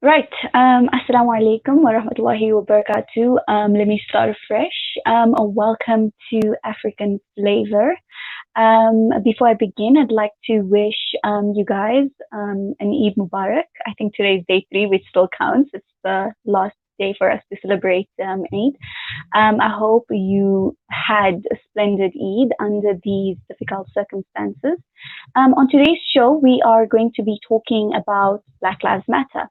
Right. Assalamu alaikum wa rahmatullahi wa barakatuh. Let me start afresh. A welcome to African Flavor. Before I begin, I'd like to wish you guys an Eid Mubarak. I think today is day three, which still counts. It's the last day for us to celebrate Eid. I hope you had a splendid Eid under these difficult circumstances. On today's show, we are going to be talking about Black Lives Matter.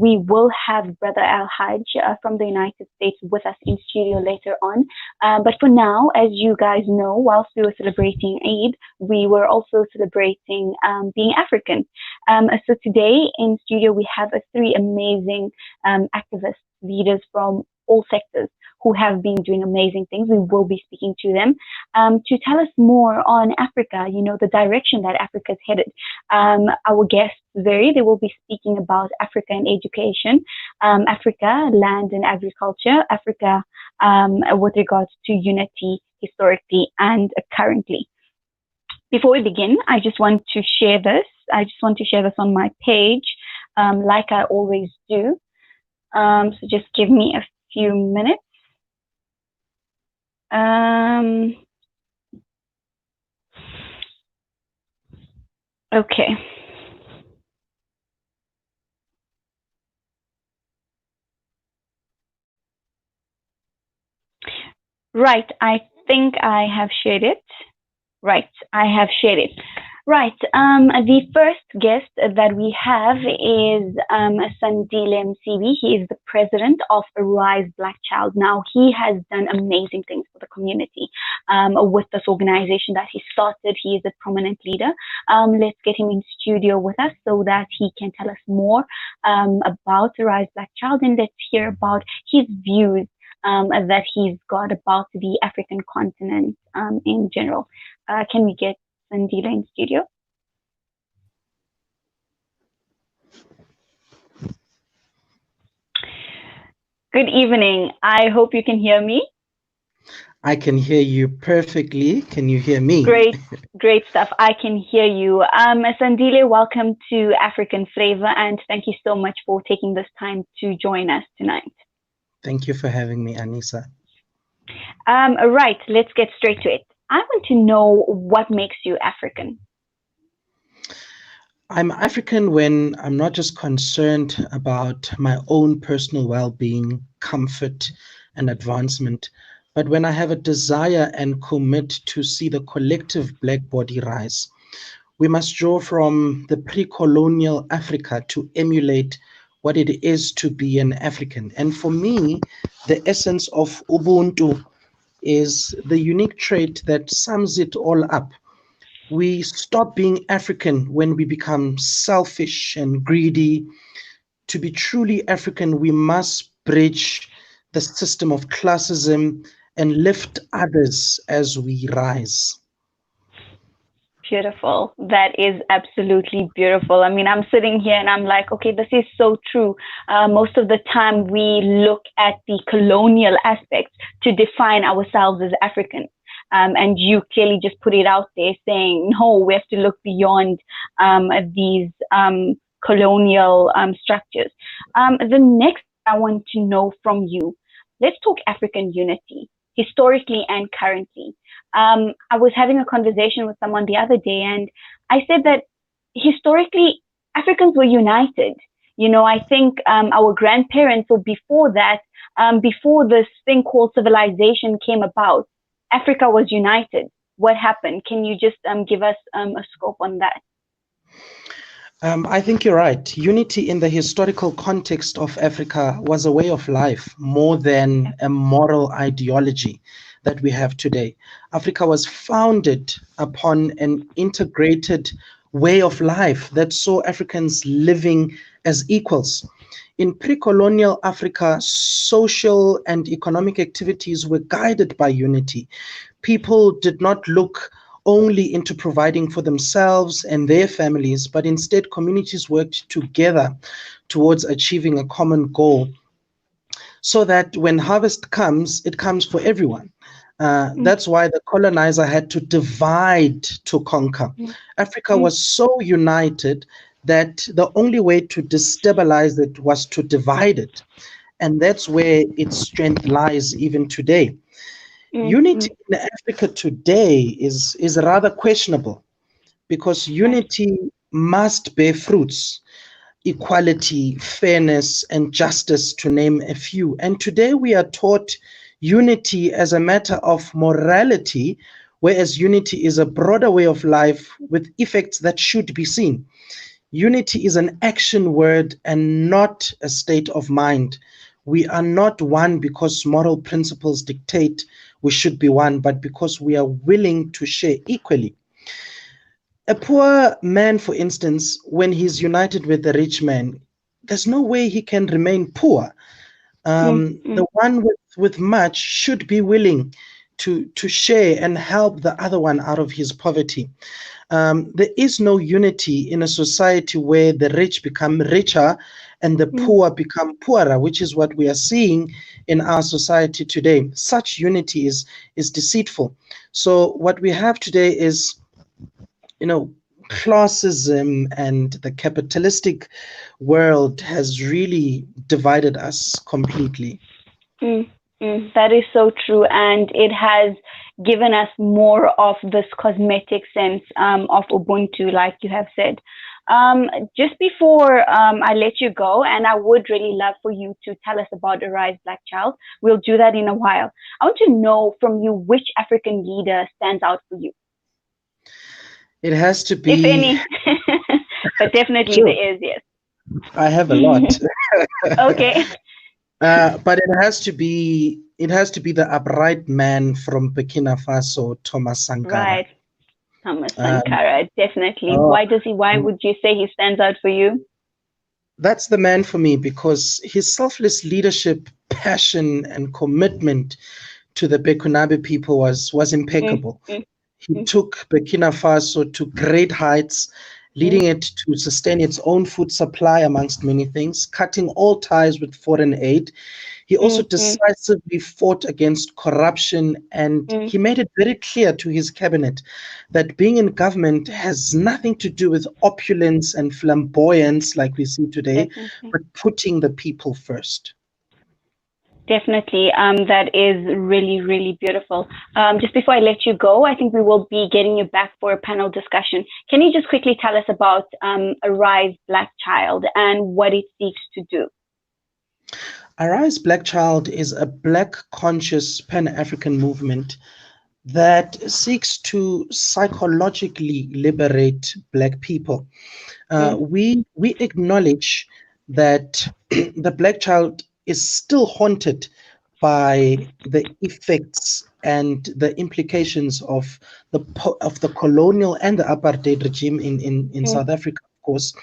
We will have Brother Al Hajj from the United States with us in studio later on. But for now, as you guys know, whilst we were celebrating Eid, we were also celebrating being African. So today in studio, we have three amazing activists, leaders from all sectors who have been doing amazing things. We will be speaking to them to tell us more on Africa, the direction that Africa is headed. Our guests vary. They will be speaking about Africa and education, Africa, land and agriculture, Africa with regards to unity historically and currently. Before we begin, I just want to share this. I just want to share this on my page, like I always do. So just give me a few minutes. Okay. Right, I think I have shared it. Right, I have shared it. Right, the first guest that we have is Sandile Msibi. He is the president of Rise Black Child. Now, he has done amazing things for the community with this organization that he started. He is a prominent leader. Let's get him in studio with us so that he can tell us more about Rise Black Child, and let's hear about his views that he's got about the African continent in general. Can we get Sandile in studio? Good evening. I hope you can hear me. I can hear you perfectly. Can you hear me? Great stuff. I can hear you. Sandile, welcome to African Flavor, and thank you so much for taking this time to join us tonight. Thank you for having me, Anisa. Right, let's get straight to it. I want to know what makes you African. I'm African when I'm not just concerned about my own personal well-being, comfort, and advancement, but when I have a desire and commit to see the collective Black body rise. We must draw from the pre-colonial Africa to emulate what it is to be an African. And for me, the essence of Ubuntu is the unique trait that sums it all up. We stop being African when we become selfish and greedy. To be truly African, we must bridge the system of classism and lift others as we rise. Beautiful. That is absolutely beautiful. I mean, I'm sitting here and I'm like, okay, this is so true. Most of the time we look at the colonial aspects to define ourselves as African. And you clearly just put it out there saying, no, we have to look beyond these colonial structures. The next I want to know from you, let's talk African unity, historically and currently. I was having a conversation with someone the other day, and I said that historically Africans were united. I think our grandparents, or before that, before this thing called civilization came about, Africa was united. What happened? Can you just give us a scope on that? I think you're right. Unity in the historical context of Africa was a way of life more than a moral ideology that we have today. Africa was founded upon an integrated way of life that saw Africans living as equals. In pre-colonial Africa, social and economic activities were guided by unity. People did not look only into providing for themselves and their families, but instead communities worked together towards achieving a common goal, so that when harvest comes, it comes for everyone. That's why the colonizer had to divide to conquer. Africa was so united that the only way to destabilize it was to divide it. And that's where its strength lies even today. Mm, Unity mm, in Africa today is rather questionable because right. unity must bear fruits: equality, fairness, and justice, to name a few. And today we are taught unity as a matter of morality, whereas unity is a broader way of life with effects that should be seen. Unity is an action word and not a state of mind. We are not one because moral principles dictate we should be one, but because we are willing to share equally. A poor man, for instance, when he's united with a rich man, there's no way he can remain poor. Mm, The mm, one with much should be willing to share and help the other one out of his poverty. There is no unity in a society where the rich become richer and the mm, poor become poorer, which is what we are seeing in our society today. Such unity is deceitful. So what we have today is, you know, classism, and the capitalistic world has really divided us completely. mm, that is so true, and it has given us more of this cosmetic sense of Ubuntu, like you have said. Um, just before I let you go, and I would really love for you to tell us about Arise Black Child. We'll do that in a while. I want to know from you which African leader stands out for you, It has to if be. any. But definitely Sure, there is, yes. I have a lot. Okay, But it has to be the upright man from Burkina Faso, Thomas Sankara. right. Thomas Um, Sankara, definitely. oh, Why would you say he stands out for you? that's the man for me because his selfless leadership, passion, and commitment to the Bekunabe people was Mm, impeccable. mm, He mm, took Burkina Faso to great heights, mm, leading it to sustain its own food supply, amongst many things, cutting all ties with foreign aid. He also mm, mm, decisively fought against corruption, and mm, he made it very clear to his cabinet that being in government has nothing to do with opulence and flamboyance like we see today, definitely. but putting the people first. Definitely. That is really, really beautiful. Just before I let you go, I think we will be getting you back for a panel discussion. Can you just quickly tell us about Arise Black Child and what it seeks to do? Arise Black Child is a Black conscious Pan African movement that seeks to psychologically liberate Black people. Mm, We acknowledge that the Black child is still haunted by the effects and the implications of the colonial and the apartheid regime in mm, South Africa, of course.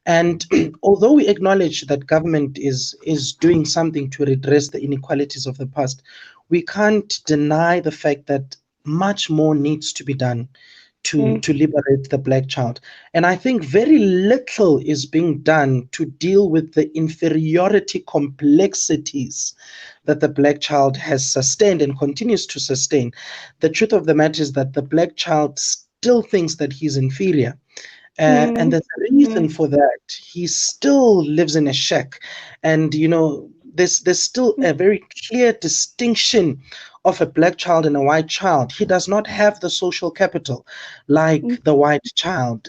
And although we acknowledge that government is doing something to redress the inequalities of the past, we can't deny the fact that much more needs to be done mm, to liberate the Black child. And I think very little is being done to deal with the inferiority complexities that the Black child has sustained and continues to sustain. The truth of the matter is that the Black child still thinks that he's inferior. And mm, there's a reason mm, for that. He still lives in a shack. And, there's still mm, a very clear distinction of a Black child and a white child. He does not have the social capital mm, like the white child.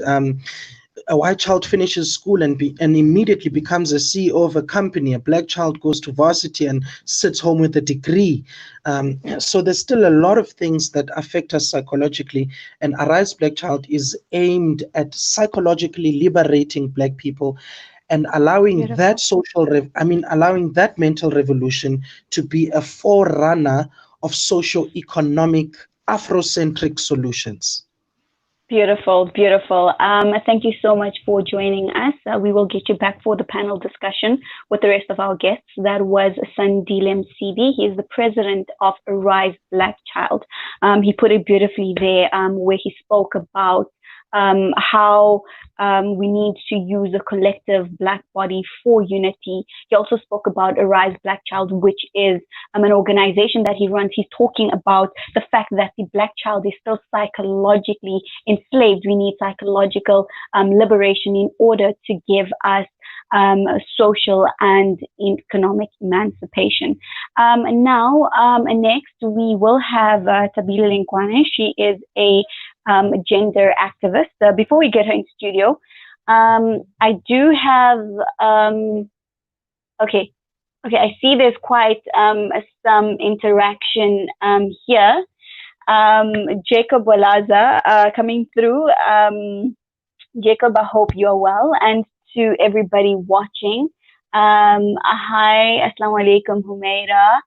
A white child finishes school and immediately becomes a CEO of a company. A Black child goes to varsity and sits home with a degree. So there's still a lot of things that affect us psychologically. And Arise Black Child is aimed at psychologically liberating Black people and allowing that beautiful. allowing that mental revolution to be a forerunner of socio-economic Afrocentric solutions. Beautiful, beautiful. Thank you so much for joining us. We will get you back for the panel discussion with the rest of our guests. That was Sandile Msibi. He is the president of Arise Black Child. He put it beautifully there, where he spoke about how we need to use a collective Black body for unity. He also spoke about Arise Black Child, which is an organization that he runs. He's talking about the fact that the Black child is still psychologically enslaved. We need psychological liberation in order to give us social and economic emancipation. Next, we will have Tabila Linkwane. She is a gender activist. Before we get her in studio, I do have, okay, okay, I see there's quite some interaction here. Jacob Walaza coming through. Jacob, I hope you're well. And to everybody watching, hi, assalamu alaikum, Humaira,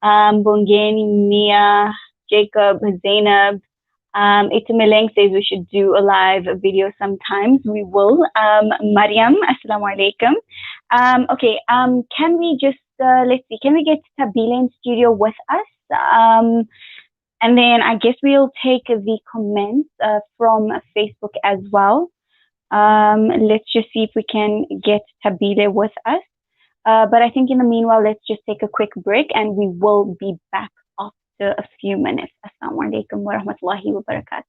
Bongeni, Mia, Jacob, Zainab. Itameleng says we should do a live video sometimes. We will. Mariam, assalamu alaikum. Okay, can we just, let's see, can we get Tabila in studio with us? And then I guess we'll take the comments from Facebook as well. Let's just see if we can get Tabile with us. But I think in the meanwhile, let's just take a quick break and we will be back after a few minutes. Assalamu alaikum wa rahmatullahi wa barakatuh.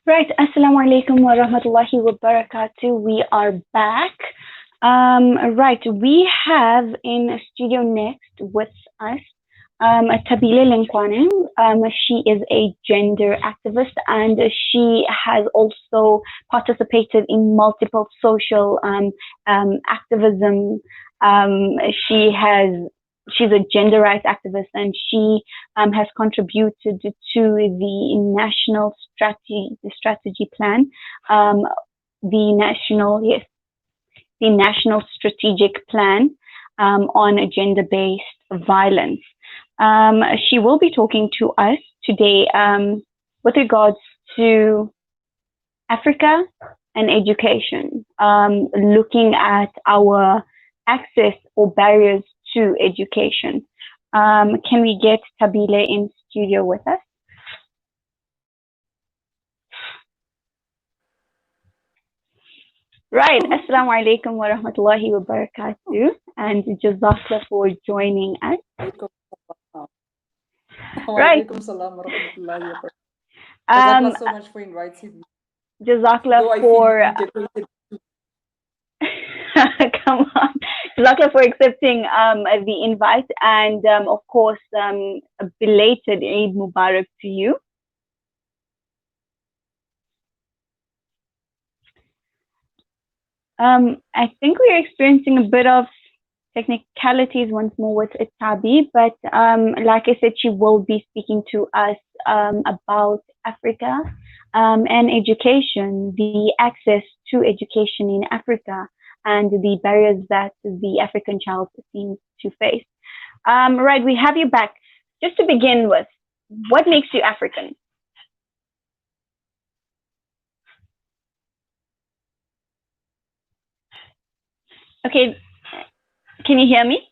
Right. Assalamu alaikum wa rahmatullahi wa barakatuh. We are back. Right. We have in studio next with us Tabile Lenkwane. She is a gender activist and she has also participated in multiple social activism. She has she's a gender rights activist and she has contributed to the national strategy plan, um, the national yes the national strategic plan on gender based violence. She will be talking to us today with regards to Africa and education, looking at our access or barriers to education. Can we get Tabile in studio with us? Right. Assalamu alaikum wa rahmatullahi wa barakatuh. And Jazakallah for joining us. Right. Walaikum salam wa rahmatullahi wa barakatuh. Um, Jazakallah so much for inviting me. Jazakallah Though I feel for decorated. come on. Jazakallah for accepting the invite and of course a belated Eid Mubarak to you. I think we're experiencing a bit of technicalities once more with Itabi, but like I said, she will be speaking to us about Africa and education, the access to education in Africa, and the barriers that the African child seems to face. Right, we have you back. Just to begin with, what makes you African? Okay, can you hear me?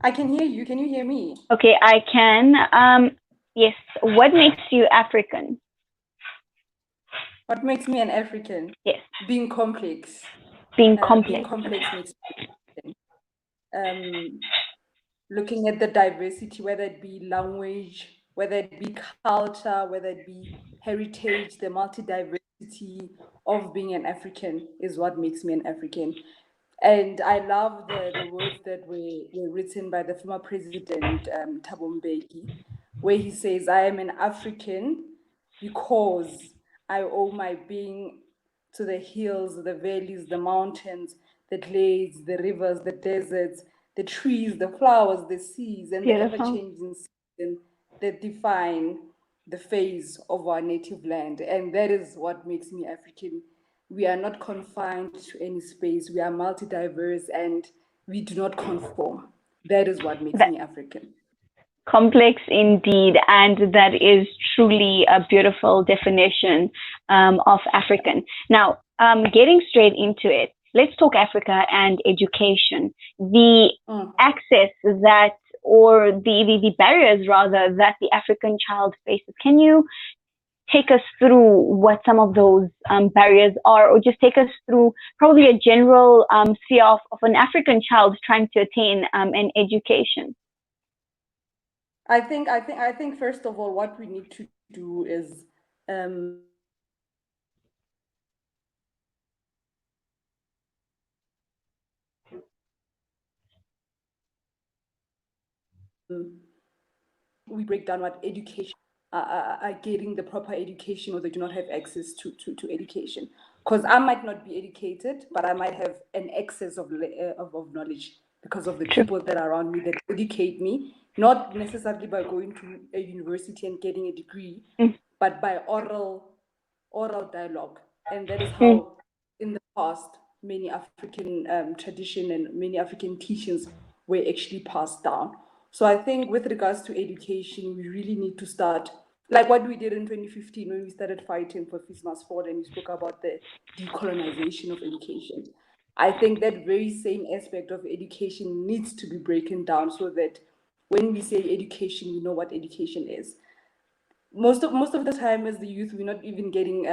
I can hear you. Can you hear me? Okay, I can. Yes, what makes you African? What makes me an African? Yes. Being complex. Being complex. Being complex makes me looking at the diversity, whether it be language, whether it be culture, whether it be heritage, the multi-diversity of being an African is what makes me an African. And I love the words that were written by the former president, Thabo Mbeki, where he says, I am an African because I owe my being to the hills, the valleys, the mountains, the glades, the rivers, the deserts, the trees, the flowers, the seas, and the ever-changing seasons that define the face of our native land. And that is what makes me African. We are not confined to any space. We are multi-diverse and we do not conform. That is what makes me African. Complex indeed, and that is truly a beautiful definition of African. Now, getting straight into it, let's talk Africa and education. The access that, or the barriers rather, that the African child faces. Can you take us through what some of those barriers are, or just take us through probably a general see of an African child trying to attain an education? I think first of all, what we need to do is we break down what education are getting the proper education, or they do not have access to education. Because I might not be educated, but I might have an excess of knowledge because of the people that are around me that educate me, not necessarily by going to a university and getting a degree, but by oral dialogue. And that is how, in the past, many African tradition and many African teachings were actually passed down. So I think with regards to education, we really need to start, like what we did in 2015 when we started fighting for Fees Must Fall and we spoke about the decolonization of education. I think that very same aspect of education needs to be broken down so that when we say education, we know what education is. Most of the time as the youth, we're not even getting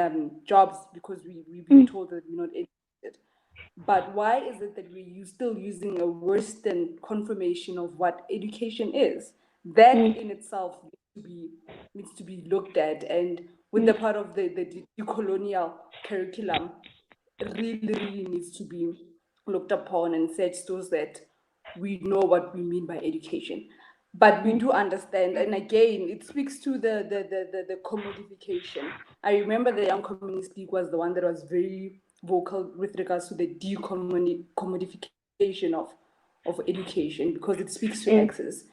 jobs because we've been told that we're not educated. But why is it that we're still using a Western confirmation of what education is? That in itself needs to be looked at, and with the part of the decolonial curriculum really needs to be looked upon and said so that we know what we mean by education. But we do understand, and again, it speaks to the commodification. I remember the Young Communist League was the one that was very vocal with regards to the decommodification of education, because it speaks to access.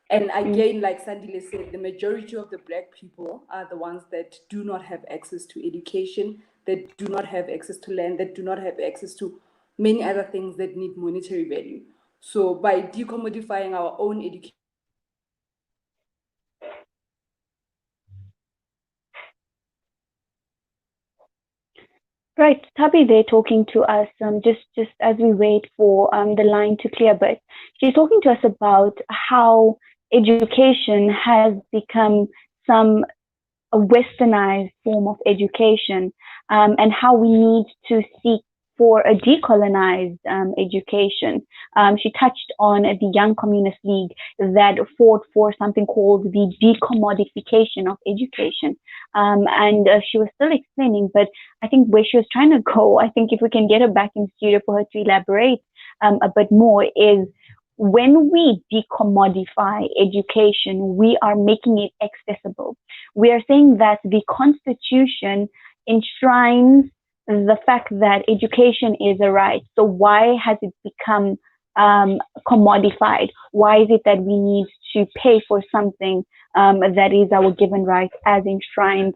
And again, like Sandile said, the majority of the Black people are the ones that do not have access to education, that do not have access to land, that do not have access to many other things that need monetary value. So by decommodifying our own education, Right, Tabi there talking to us, just as we wait for the line to clear, but she's talking to us about how education has become some a westernized form of education, and how we need to seek for a decolonized education. She touched on the Young Communist League that fought for something called the decommodification of education. And she was still explaining, but I think where she was trying to go, I think if we can get her back in studio for her to elaborate a bit more, is when we decommodify education, we are making it accessible. We are saying that the Constitution enshrines the fact that education is a right. So why has it become commodified? Why is it that we need to pay for something that is our given right as enshrined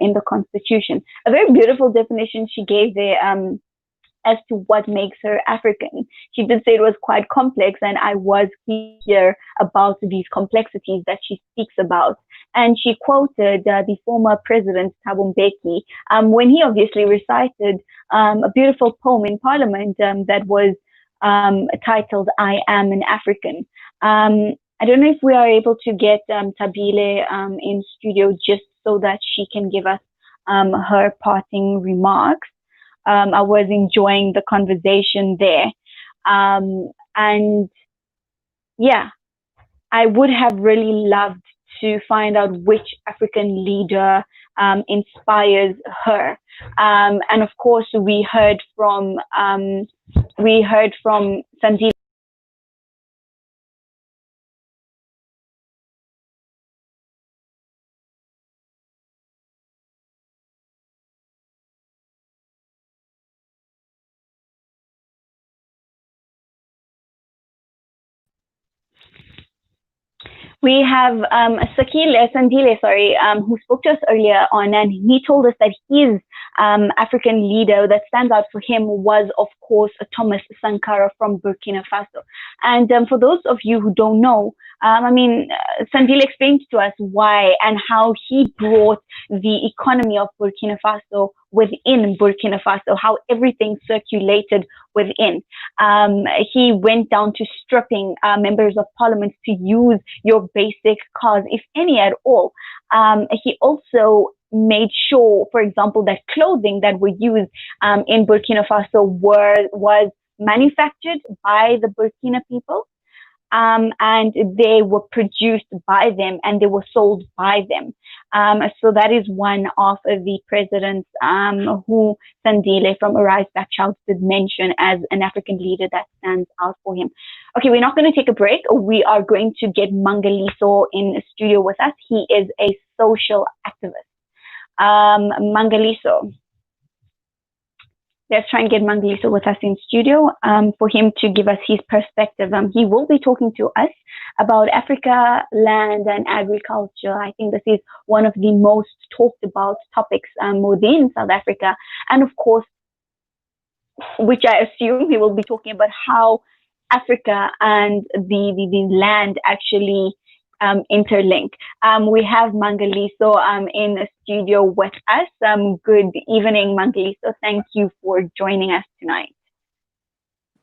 in the Constitution? A very beautiful definition she gave there. As to what makes her African. She did say it was quite complex, and I was clear about these complexities that she speaks about. And she quoted the former president, Thabo Mbeki, when he obviously recited a beautiful poem in Parliament that was titled, I Am an African. I don't know if we are able to get Tabile in studio just so that she can give us her parting remarks. I was enjoying the conversation there. And yeah, I would have really loved to find out which African leader inspires her. And of course, we heard from Sandile. We have Sandile, sorry, who spoke to us earlier on, and he told us that his African leader that stands out for him was, of course, Thomas Sankara from Burkina Faso. And for those of you who don't know, Sandile explained to us why and how he brought the economy of Burkina Faso within Burkina Faso, how everything circulated within. He went down to stripping members of parliament to use your basic cars, if any at all. He also made sure, for example, that clothing that were used in Burkina Faso was manufactured by the Burkina people, and they were produced by them and they were sold by them. So that is one of the presidents who Sandile from Arise Black Child did mention as an African leader that stands out for him. Okay, we're not going to take a break. We are going to get Mangaliso in the studio with us. He is a social activist. Mangaliso. Let's try and get Mangaliso with us in studio for him to give us his perspective. He will be talking to us about Africa, land, and agriculture. I think this is one of the most talked about topics within South Africa. And of course, which I assume he will be talking about how Africa and the land actually interlink. We have Mangaliso in the studio with us. Good evening, Mangaliso. Thank you for joining us tonight.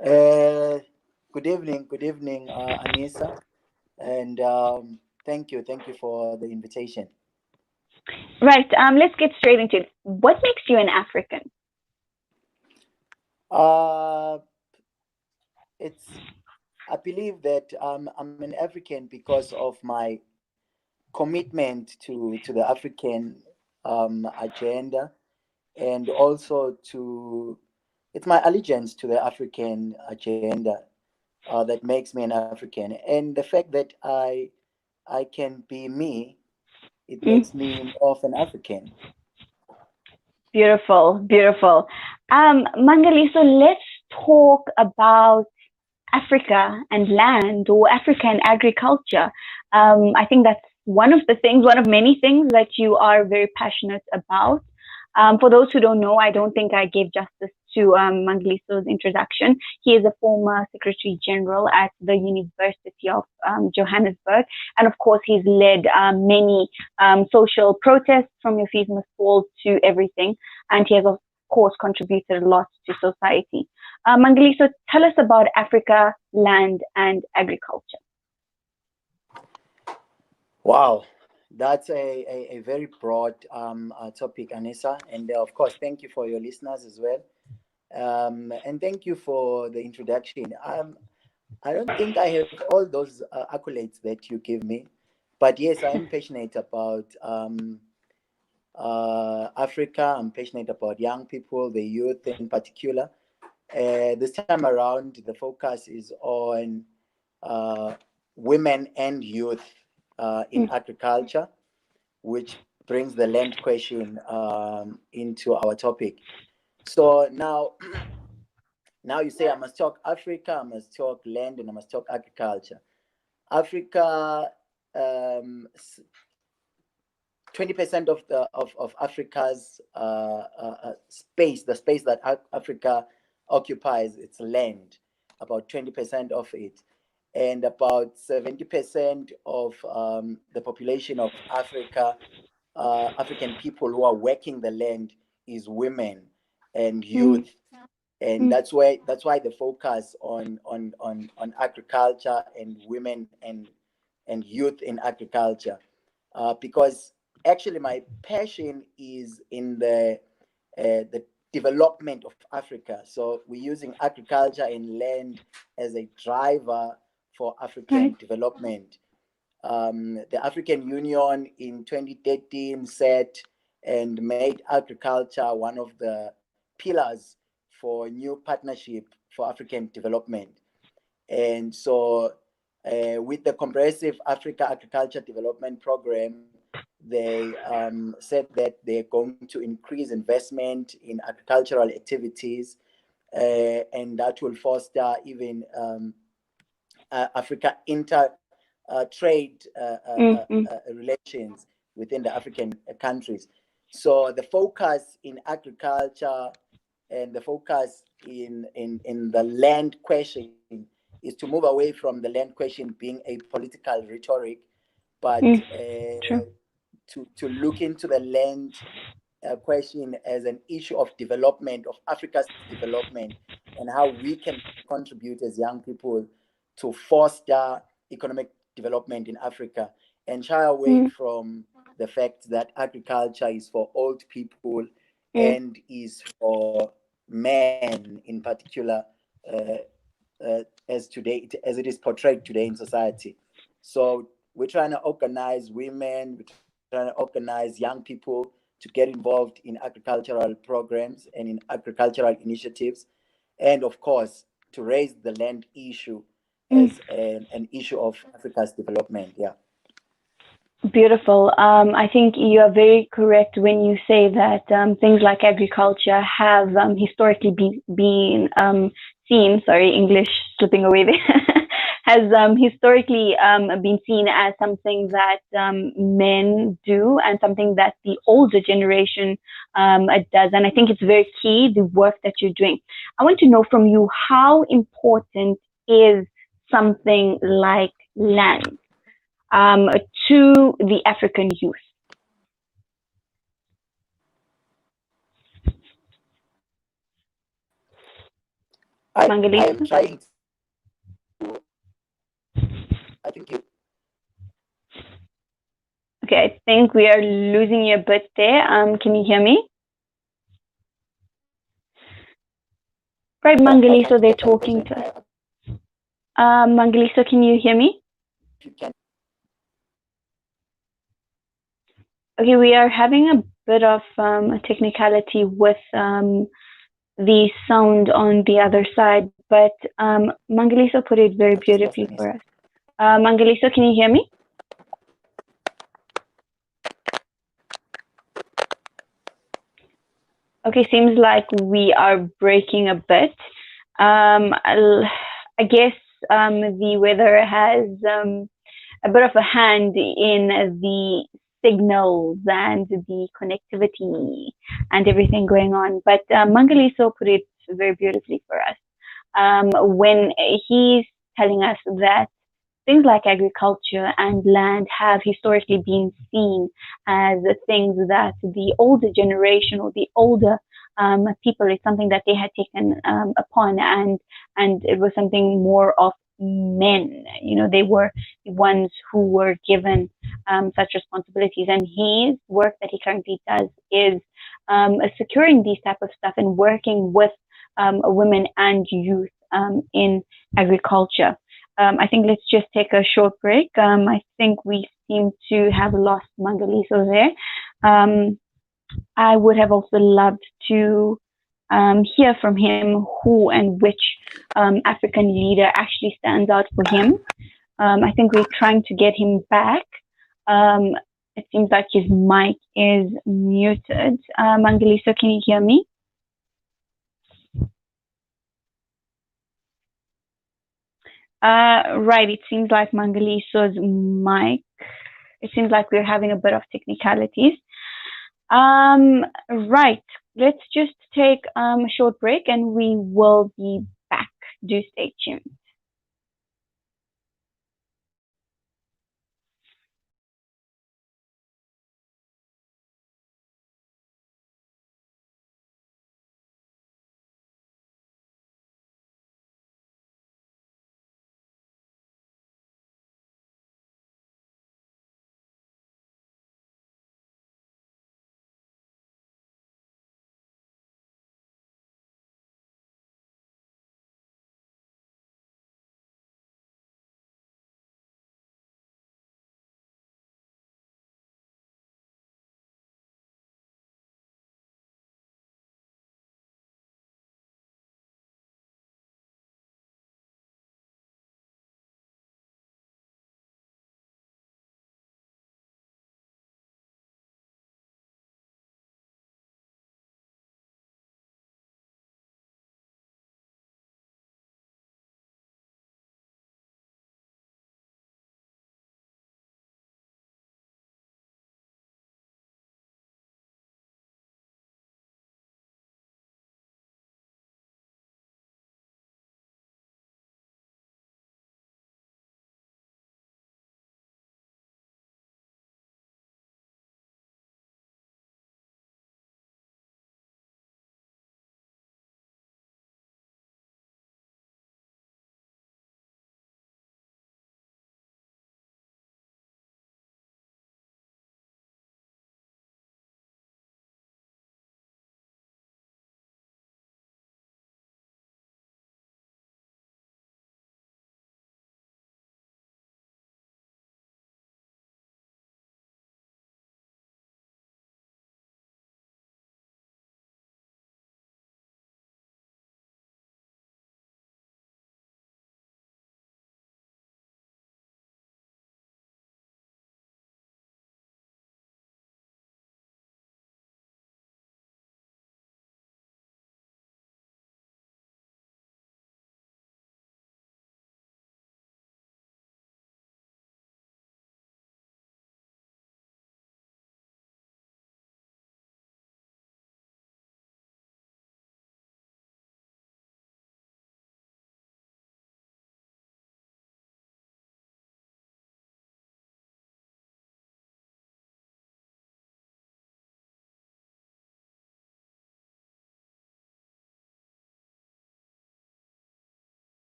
Good evening, Anisa, and thank you for the invitation. Right. Let's get straight into it. What makes you an African? I believe that I'm an African because of my commitment to the African agenda, and also to it's my allegiance to the African agenda that makes me an African, and the fact that I can be me, it Mm. makes me more of an African. Beautiful, beautiful. Mangali, so let's talk about Africa and land, or Africa and agriculture. I think that's one of the things, one of many things that you are very passionate about. For those who don't know, I don't think I gave justice to Mangliso's introduction. He is a former Secretary General at the University of Johannesburg. And of course, he's led many social protests, from your fees must fall to everything. And he has, of course, contributed a lot to society. Mangaliso, tell us about Africa, land, and agriculture. Wow, that's a very broad topic, Anissa. And of course, thank you for your listeners as well. And thank you for the introduction. I don't think I have all those accolades that you give me, but yes, I am passionate about Africa. I'm passionate about young people, the youth in particular. This time around, the focus is on uh, women and youth in Mm, agriculture, which brings the land question into our topic. So now, now you say I must talk Africa, I must talk land, and I must talk agriculture. Africa, 20% of of Africa's space, the space that Africa occupies, it's land, about 20% of it, and about 70% of the population of Africa, African people who are working the land, is women and mm, youth, and mm, that's why the focus on agriculture and women and youth in agriculture, because actually my passion is in the development of Africa. So we're using agriculture and land as a driver for right. African development. The African Union in 2013 set and made agriculture one of the pillars for new partnership for African development. And so, with the Comprehensive Africa Agriculture Development Program, they said that they're going to increase investment in agricultural activities, and that will foster even Africa inter trade Mm, mm, relations within the African countries. So the focus in agriculture and the focus in the land question is to move away from the land question being a political rhetoric, but mm, true. to look into the land question as an issue of development, of Africa's development, and how we can contribute as young people to foster economic development in Africa, and shy away Mm, from the fact that agriculture is for old people mm, and is for men in particular, uh, as it is portrayed today in society. So we're trying to organize women, we're trying to organize young people to get involved in agricultural programs and in agricultural initiatives, and of course to raise the land issue mm. as an issue of Africa's development. Yeah. Beautiful. I think you are very correct when you say that things like agriculture have historically been seen, sorry, English slipping away there, has historically been seen as something that men do and something that the older generation does. And I think it's very key, the work that you're doing. I want to know from you, how important is something like land um, to the African youth? I am Mangalisa? trying to. I think you. Okay, I think we are losing you a bit there. Can you hear me? Right, I can't Mangalisa, they're get that talking question. to us. Mangalisa, can you hear me? If you can. Okay, we are having a bit of a technicality with the sound on the other side, but Mangaliso put it very Still beautifully finished. for us. Mangaliso, can you hear me? Okay, seems like we are breaking a bit. I guess the weather has a bit of a hand in the signals and the connectivity and everything going on. But Mangaliso put it very beautifully for us when he's telling us that things like agriculture and land have historically been seen as things that the older generation or the older people, it's something that they had taken upon, and it was something more of men. You know, they were the ones who were given such responsibilities, and his work that he currently does is securing these type of stuff and working with women and youth in agriculture. I think let's just take a short break. I think we seem to have lost Mangaliso there. I would have also loved to hear from him who and which African leader actually stands out for him. I think we're trying to get him back. Um, it seems like his mic is muted. Mangaliso, can you hear me? Right, it seems like Mangaliso's mic. It seems like we're having a bit of technicalities. Right. Let's just take a short break and we will be back. Do stay tuned.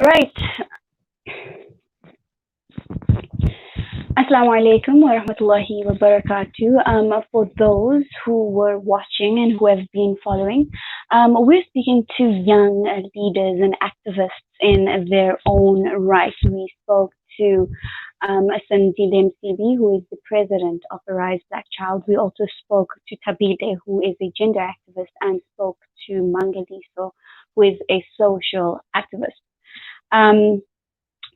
Right. Assalamu alaikum wa rahmatullahi wa barakatuh. For those who were watching and who have been following, we're speaking to young leaders and activists in their own right. We spoke to Sandile Msibi, who is the president of Arise Black Child. We also spoke to Tabide, who is a gender activist, and spoke to Mangaliso, who is a social activist. Um,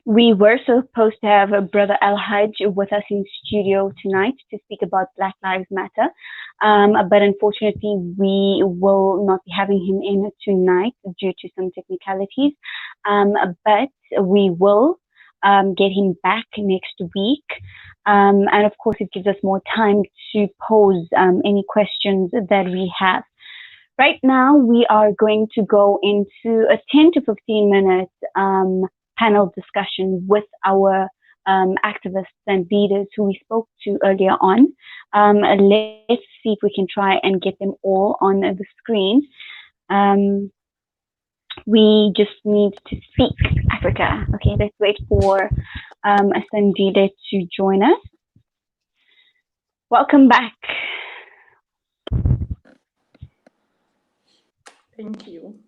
we were supposed to have Brother Al Hajj with us in studio tonight to speak about Black Lives Matter, but unfortunately, we will not be having him in tonight due to some technicalities. But we will get him back next week. And of course, it gives us more time to pose any questions that we have. Right now, we are going to go into a 10 to 15 minute panel discussion with our activists and leaders who we spoke to earlier on. Let's see if we can try and get them all on the screen. We just need to speak Africa. Okay, let's wait for Sandile to join us. Welcome back. Thank you.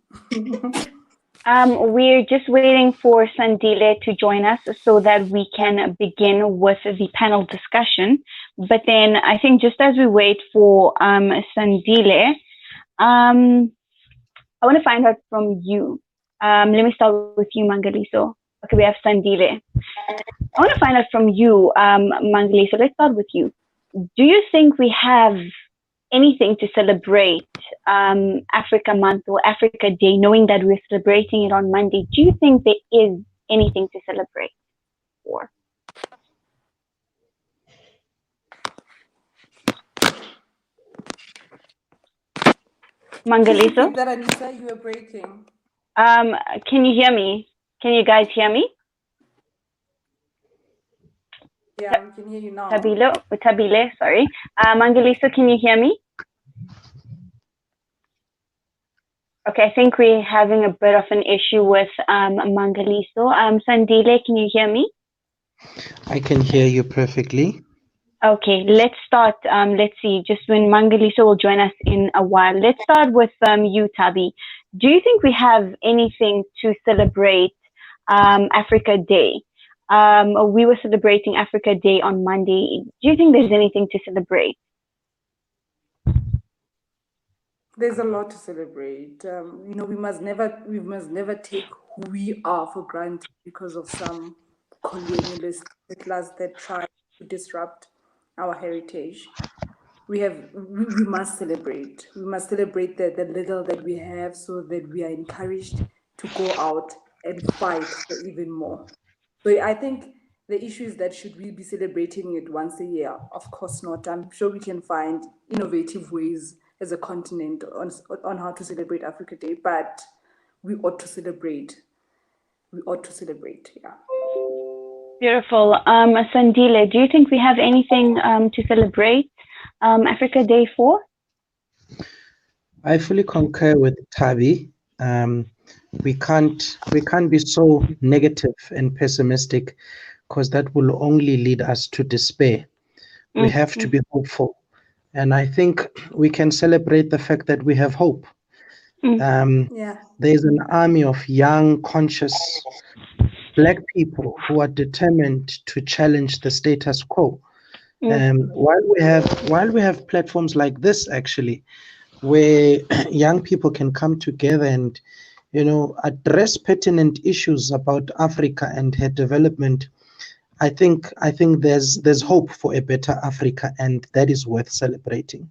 We're just waiting for Sandile to join us so that we can begin with the panel discussion. But then I think just as we wait for Sandile, I want to find out from you. Let me start with you, Mangaliso. Okay, we have Sandile. I want to find out from you, Mangaliso. Let's start with you. Do you think we have anything to celebrate Africa Month or Africa Day, knowing that we're celebrating it on Monday? Do you think there is anything to celebrate for? Mangaliso? That Anisa, you were breaking. Can you hear me? Can you guys hear me? Yeah, we can hear you now. Tabile, sorry. Mangaliso, can you hear me? Okay, I think we're having a bit of an issue with Mangaliso. Sandile, can you hear me? I can hear you perfectly. Okay, let's start. Let's see, just when Mangaliso will join us in a while. Let's start with you, Tabi. Do you think we have anything to celebrate Africa Day? We were celebrating Africa Day on Monday. Do you think there's anything to celebrate? There's a lot to celebrate. We must never take who we are for granted because of some colonialist settlers that try to disrupt our heritage. We must celebrate. We must celebrate the little that we have so that we are encouraged to go out and fight for even more. So I think the issue is that should we be celebrating it once a year? Of course not. I'm sure we can find innovative ways as a continent on how to celebrate Africa Day, but we ought to celebrate. We ought to celebrate, yeah. Beautiful. Sandile, do you think we have anything to celebrate Africa Day for? I fully concur with Tabi. We can't be so negative and pessimistic because that will only lead us to despair. We have to be hopeful. And I think we can celebrate the fact that we have hope. There's an army of young, conscious Black people who are determined to challenge the status quo. While we have platforms like this, actually, where young people can come together and address pertinent issues about Africa and her development, I think there's hope for a better Africa, and that is worth celebrating.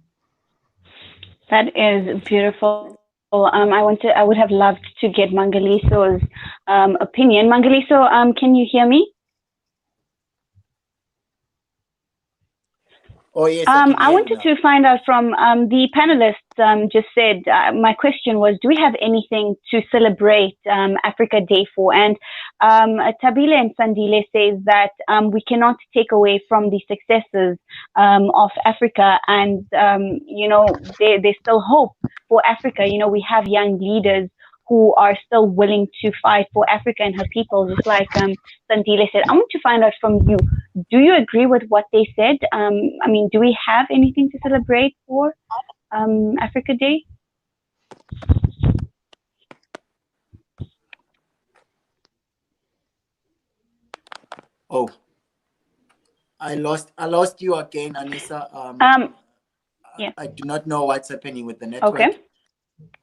That is beautiful. I would have loved to get Mangaliso's opinion. Mangaliso, can you hear me? Oh, yes. I wanted to find out from the panelists just said, my question was, do we have anything to celebrate Africa Day for? And Tabile and Sandile says that we cannot take away from the successes of Africa, and there's still hope for Africa. We have young leaders who are still willing to fight for Africa and her people, just like Sandile said. I want to find out from you. Do you agree with what they said? I mean, do we have anything to celebrate for Africa Day? Oh, I lost you again, Anisa. Yeah. I do not know what's happening with the Okay.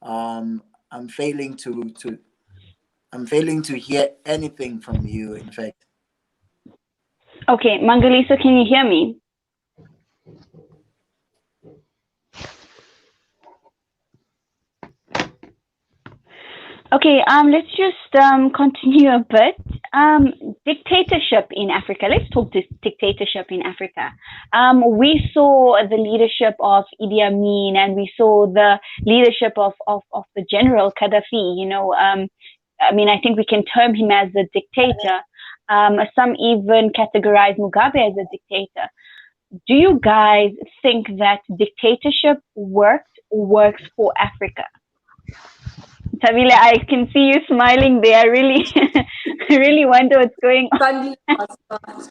network. I'm failing to hear anything from you, in fact. Okay, Mangaliso, can you hear me? Okay, let's just continue a bit. Dictatorship in Africa. Let's talk dictatorship in Africa. We saw the leadership of Idi Amin, and we saw the leadership of the General Gaddafi. I mean, I think we can term him as a dictator. Some even categorize Mugabe as a dictator. Do you guys think that dictatorship works for Africa? Tabile, I can see you smiling there. I really, I really wonder what's going on. Sandile must start.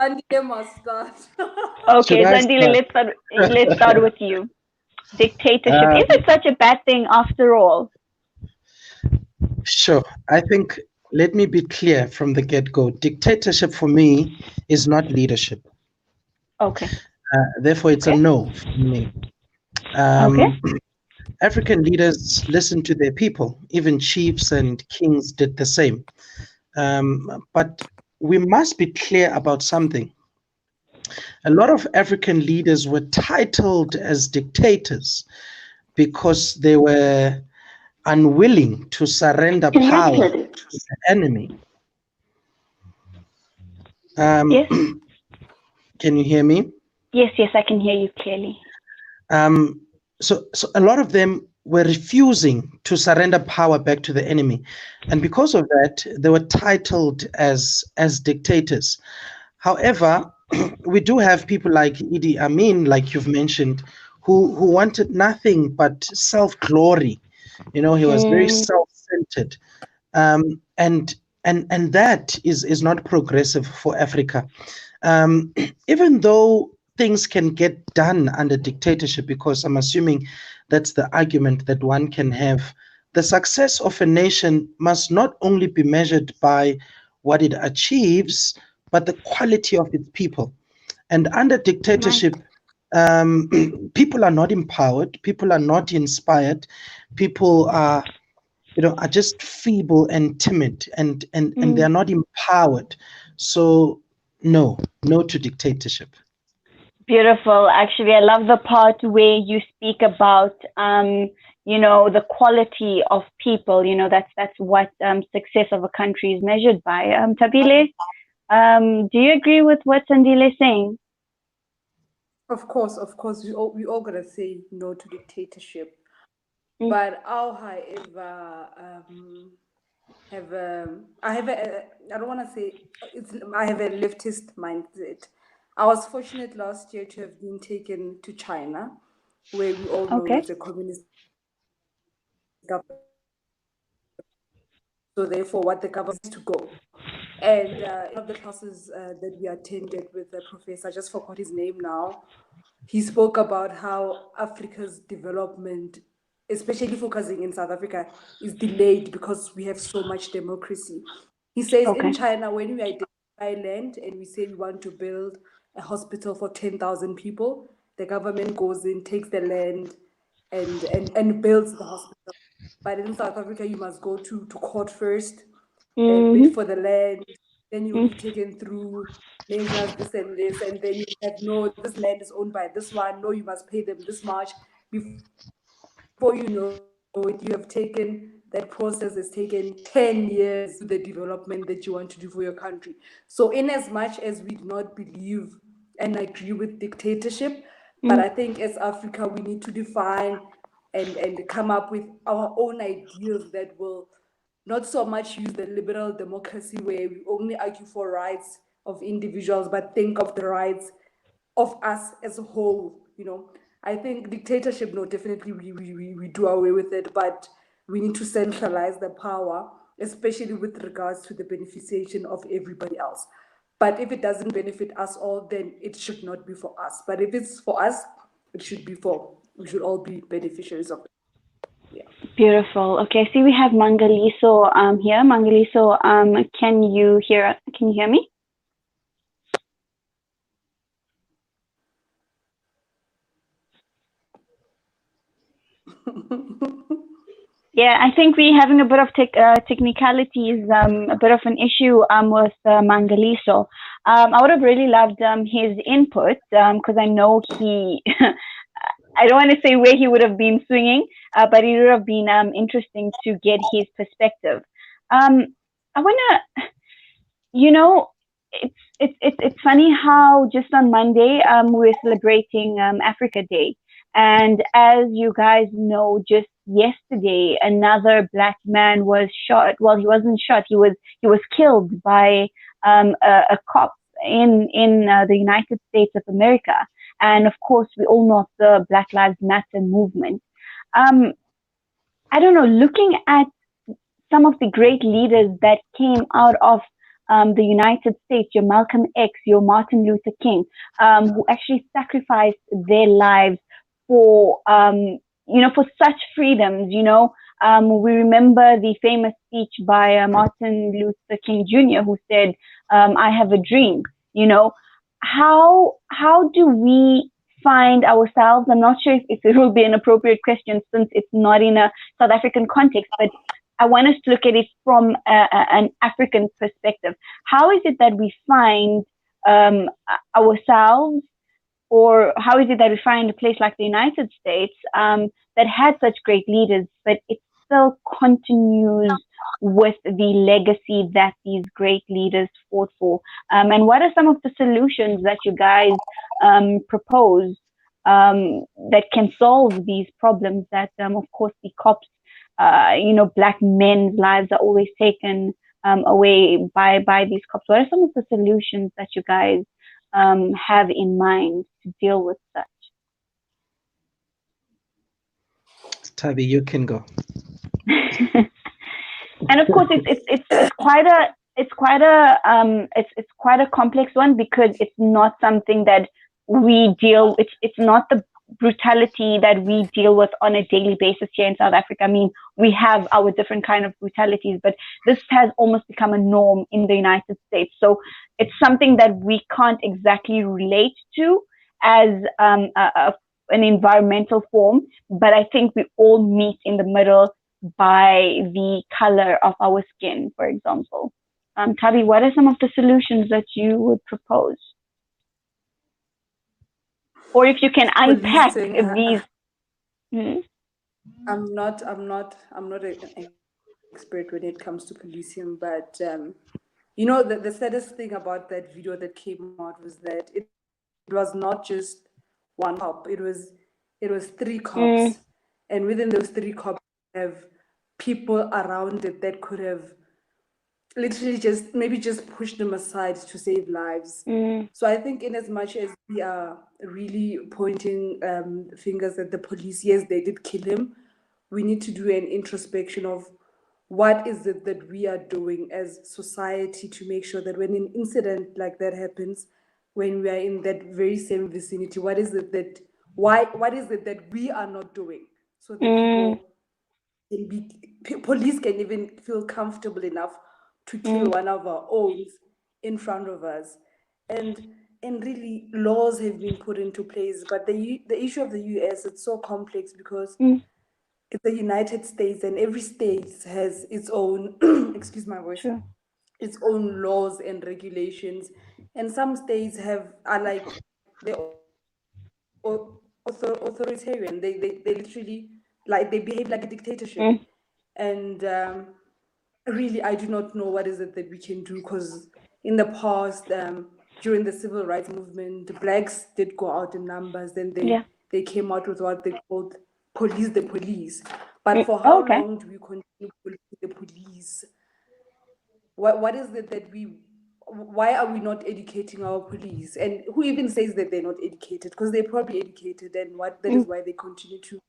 Sandile must start. Okay, Sandile, let's start with you. Dictatorship. Is it such a bad thing after all? Sure. I think, let me be clear from the get-go. Dictatorship for me is not leadership. Okay. Therefore, it's a no for me. Okay. African leaders listen to their people. Even chiefs and kings did the same. But we must be clear about something. A lot of African leaders were titled as dictators because they were unwilling to surrender power to the enemy. Yes. Can you hear me? Yes, I can hear you clearly. So a lot of them were refusing to surrender power back to the enemy, and because of that, they were titled as dictators. However, we do have people like Idi Amin, like you've mentioned, who wanted nothing but self-glory. He was very self-centered, and that is not progressive for Africa. Even though things can get done under dictatorship, because I'm assuming that's the argument that one can have, the success of a nation must not only be measured by what it achieves, but the quality of its people. And under dictatorship, people are not empowered, people are not inspired, people are just feeble and timid, and they're not empowered. So no to dictatorship. Beautiful. Actually, I love the part where you speak about, the quality of people. That's what success of a country is measured by. Tabile, do you agree with what Sandile is saying? Of course, we all gotta say no to dictatorship. But however, I don't want to say I have a leftist mindset. I was fortunate last year to have been taken to China, where we all know it's a communist government. So therefore, what the government is to go. And in one of the classes that we attended with the professor, I just forgot his name now, he spoke about how Africa's development, especially focusing in South Africa, is delayed because we have so much democracy. He says in China, when we identify land and we say we want to build a hospital for 10,000 people, the government goes in, takes the land, and builds the hospital. But in South Africa, you must go to court first, bid for the land, then you'll be taken through measures, this, and then you have, no, this land is owned by this one, no, you must pay them this much. Before you know it, you have taken, that process has taken 10 years to the development that you want to do for your country. So in as much as we do not believe and agree with dictatorship, but I think as Africa, we need to define and come up with our own ideals that will not so much use the liberal democracy where we only argue for rights of individuals, but think of the rights of us as a whole, I think dictatorship, no, definitely we do away with it, but we need to centralize the power, especially with regards to the beneficiation of everybody else. But if it doesn't benefit us all, then it should not be for us. But if it's for us, it should be for, we should all be beneficiaries of it. Yeah. Beautiful. Okay, I see we have Mangaliso here. Mangaliso, can you hear me? Yeah, I think we're having a bit of technicalities, a bit of an issue with Mangaliso. I would have really loved his input because I know he, I don't want to say where he would have been swinging, but it would have been interesting to get his perspective. I want to you know, it's funny how just on Monday we're celebrating Africa Day, and as you guys know, just yesterday another black man was shot. Well, he wasn't shot. He was killed by a cop in the United States of America. And of course, we all know of the Black Lives Matter movement. Um, I don't know. Looking at some of the great leaders that came out of the United States, your Malcolm X, your Martin Luther King, who actually sacrificed their lives for, for such freedoms. We remember the famous speech by Martin Luther King Jr., who said, "I have a dream." You know, how do we find ourselves? I'm not sure if it will be an appropriate question since it's not in a South African context, but I want us to look at it from an African perspective. How is it that we find ourselves, or how is it that we find a place like the United States that had such great leaders, but it still continues with the legacy that these great leaders fought for? And what are some of the solutions that you guys propose that can solve these problems that, of course, the cops black men's lives are always taken away by these cops. What are some of the solutions that you guys have in mind to deal with such? Tabi, you can go. And of course, it's quite a complex one because it's not something that we deal. It's not the brutality that we deal with on a daily basis here in South Africa. I mean, we have our different kind of brutalities, but this has almost become a norm in the United States. So it's something that we can't exactly relate to as an environmental form, but I think we all meet in the middle by the color of our skin, for example. Tabi, what are some of the solutions that you would propose? Or if you can unpack these. I'm not an expert when it comes to policing, but the saddest thing about that video that came out was that it was not just one cop. It was three cops, and within those three cops, have people around it that could have literally just push them aside to save lives. So I think in as much as we are really pointing fingers at the police, yes, they did kill him, we need to do an introspection of what is it that we are doing as society to make sure that when an incident like that happens, when we are in that very same vicinity, what is it that we are not doing so that police can even feel comfortable enough to kill one of our own in front of us. And really laws have been put into place, but the issue of the US, it's so complex because it's the United States and every state has its own excuse my voice, its own laws and regulations, and some states are like they authoritarian. They literally, like, they behave like a dictatorship. And really, I do not know what is it that we can do, because in the past, during the civil rights movement, the blacks did go out in numbers. Then they came out with what they called police the police. But for how long do we continue policing the police? What is it that why are we not educating our police? And who even says that they're not educated? Because they're probably educated, and that is why they continue to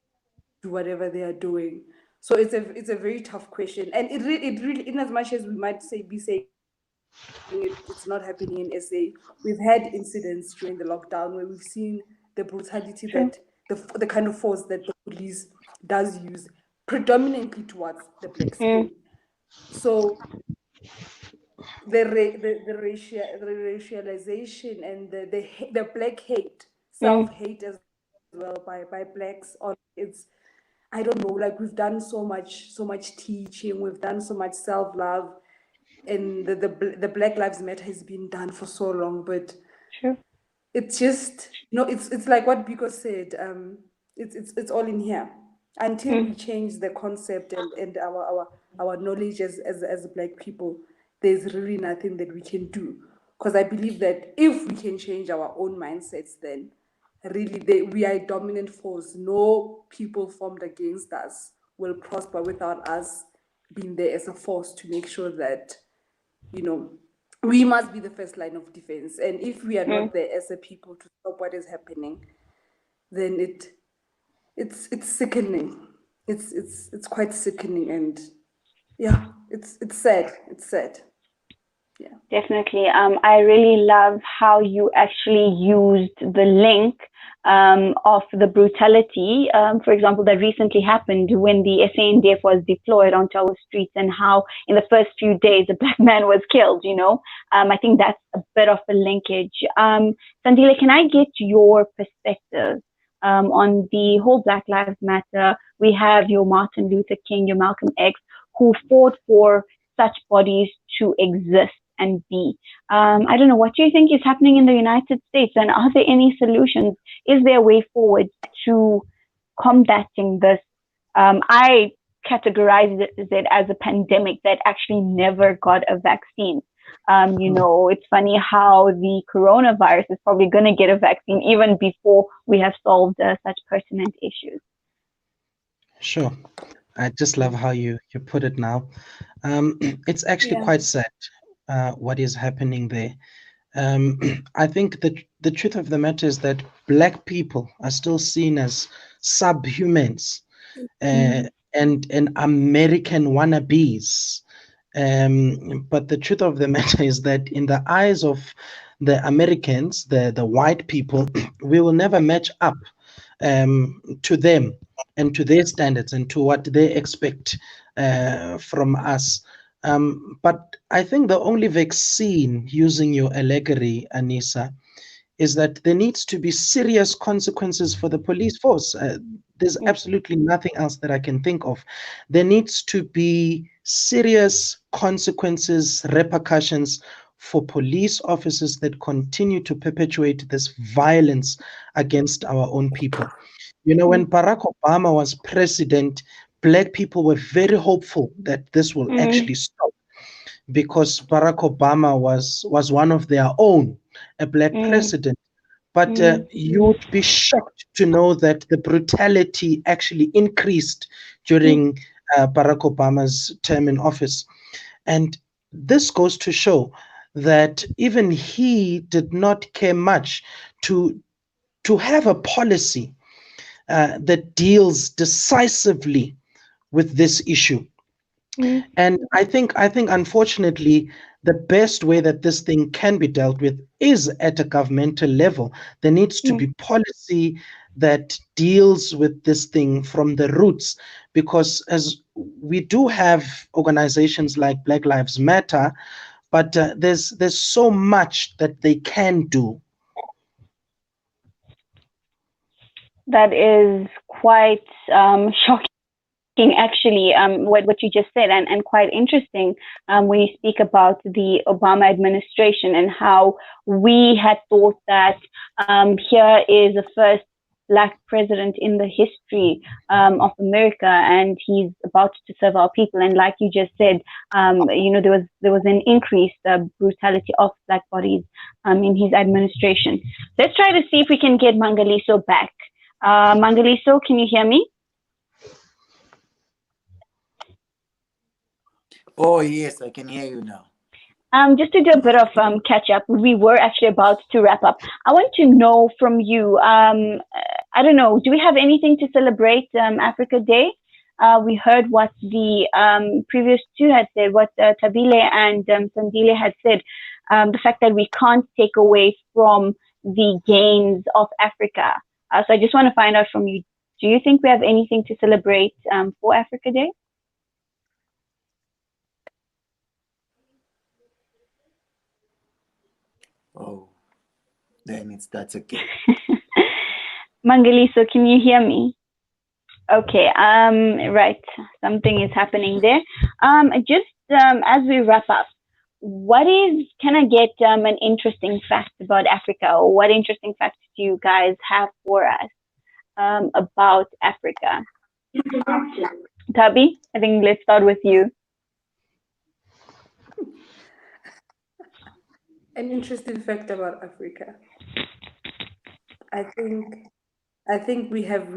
do whatever they are doing. So it's a very tough question, and it really, in as much as we might be saying it's not happening in SA, we've had incidents during the lockdown where we've seen the brutality that the kind of force that the police does use, predominantly towards the black skin. So the racialization and the black hate, self-hate as well by blacks on it's, I don't know, like we've done so much teaching, we've done so much self-love, and the Black Lives Matter has been done for so long, but it's just it's like what Biko said, it's all in here until we change the concept and our knowledge as black people. There's really nothing that we can do, because I believe that if we can change our own mindsets, then really we are a dominant force. No people formed against us will prosper without us being there as a force to make sure that we must be the first line of defense. And if we are not there as a people to stop what is happening, then it's sickening. It's quite sickening, and yeah, it's sad. It's sad. Yeah. Definitely. I really love how you actually used the link of the brutality, for example, that recently happened when the SANDF was deployed onto our streets, and how in the first few days a black man was killed, I think that's a bit of a linkage. Sandile, can I get your perspective on the whole Black Lives Matter? We have your Martin Luther King, your Malcolm X, who fought for such bodies to exist and be. I don't know, what do you think is happening in the United States, and are there any solutions? Is there a way forward to combating this? I categorize it as a pandemic that actually never got a vaccine. It's funny how the coronavirus is probably going to get a vaccine even before we have solved such pertinent issues. Sure. I just love how you put it now. It's actually quite sad what is happening there. I think that the truth of the matter is that black people are still seen as subhumans and American wannabes. But the truth of the matter is that in the eyes of the Americans, the white people, we will never match up to them and to their standards and to what they expect from us. But I think the only vaccine, using your allegory, Anisa, is that there needs to be serious consequences for the police force. There's absolutely nothing else that I can think of. There needs to be serious consequences, repercussions for police officers that continue to perpetuate this violence against our own people. When Barack Obama was president, black people were very hopeful that this will actually stop, because Barack Obama was one of their own, a black president. But you'd be shocked to know that the brutality actually increased during Barack Obama's term in office. And this goes to show that even he did not care much to have a policy that deals decisively with this issue. And I think unfortunately the best way that this thing can be dealt with is at a governmental level. There needs to be policy that deals with this thing from the roots, because as we do have organizations like Black Lives Matter, but there's so much that they can do. That is quite shocking, actually, what you just said, and quite interesting when you speak about the Obama administration and how we had thought that here is the first black president in the history of America, and he's about to serve our people. And like you just said, there was an increased brutality of black bodies in his administration. Let's try to see if we can get Mangaliso back. Mangaliso, can you hear me? Oh, yes, I can hear you now. Just to do a bit of catch up, we were actually about to wrap up. I want to know from you. I don't know. Do we have anything to celebrate Africa Day? We heard what the previous two had said, what Tabile and Sandile had said. The fact that we can't take away from the gains of Africa. So I just want to find out from you. Do you think we have anything to celebrate for Africa Day? Oh, then it starts again. Mangaliso, can you hear me? Okay, right. Something is happening there. Just as we wrap up, can I get an interesting fact about Africa, or what interesting facts do you guys have for us about Africa? Tabi, I think let's start with you. An interesting fact about Africa. I think we have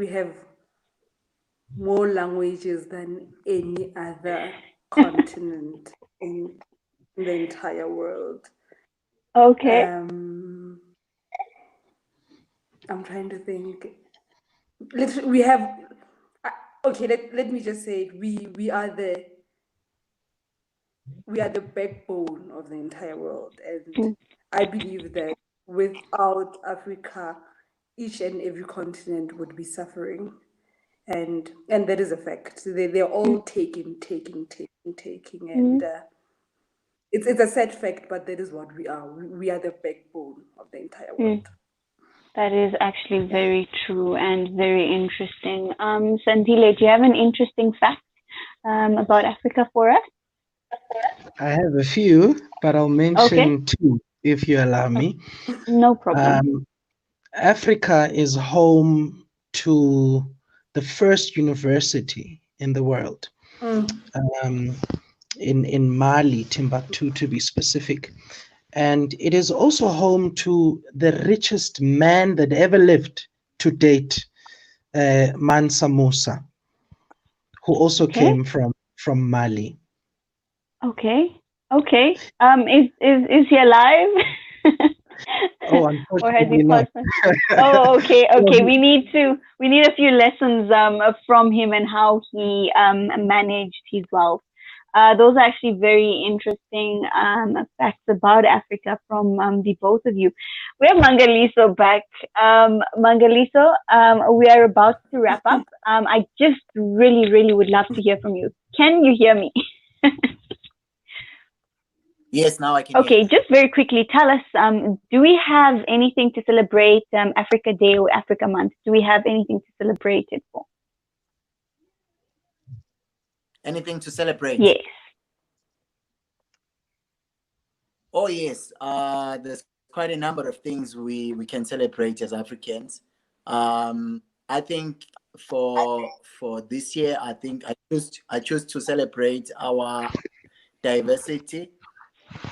more languages than any other continent in the entire world. Okay. I'm trying to think. We have. Okay, let me just say it. We are the backbone of the entire world, and I believe that without Africa, each and every continent would be suffering, and that is a fact. They're all taking, and it's a sad fact, but that is what we are. We are the backbone of the entire world. That is actually very true and very interesting. Sandile, do you have an interesting fact about Africa for us? I have a few, but I'll mention two if you allow me. No problem. Africa is home to the first university in the world, in Mali, Timbuktu to be specific. And it is also home to the richest man that ever lived to date, Mansa Musa, who also came from Mali. Okay. Is he alive? Oh, unfortunately not. Oh, okay. We need a few lessons from him and how he managed his wealth. Those are actually very interesting facts about Africa from the both of you. We have Mangaliso back. Mangaliso, we are about to wrap up. I just really, really would love to hear from you. Can you hear me? Yes, now I can. Okay, just very quickly, tell us, do we have anything to celebrate Africa Day or Africa Month? Do we have anything to celebrate it for? Anything to celebrate? Yes. Oh, yes. There's quite a number of things we can celebrate as Africans. I think for this year, I think I choose to celebrate our diversity.